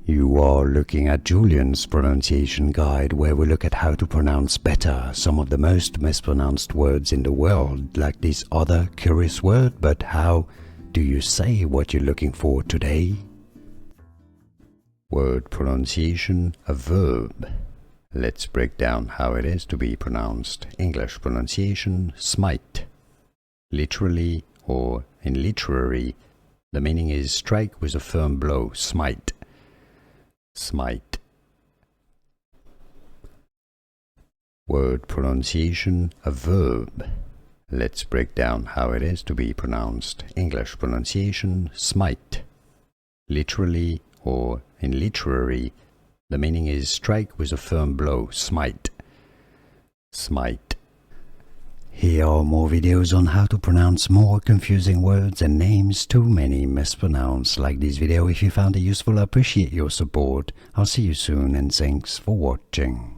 You are looking at Julian's pronunciation guide, where we look at how to pronounce better some of the most mispronounced words in the world, like this other curious word. But how do you say what you're looking for today? Word pronunciation, a verb. Let's break down how it is to be pronounced. English pronunciation, smite. Literally or in literary, the meaning is strike with a firm blow, smite. Smite. Word pronunciation, a verb. Let's break down how it is to be pronounced. English pronunciation, smite. Literally or in literary, the meaning is strike with a firm blow, smite. Smite. Here are more videos on how to pronounce more confusing words and names too many mispronounced. Like this video if you found it useful. I appreciate your support. I'll see you soon and thanks for watching.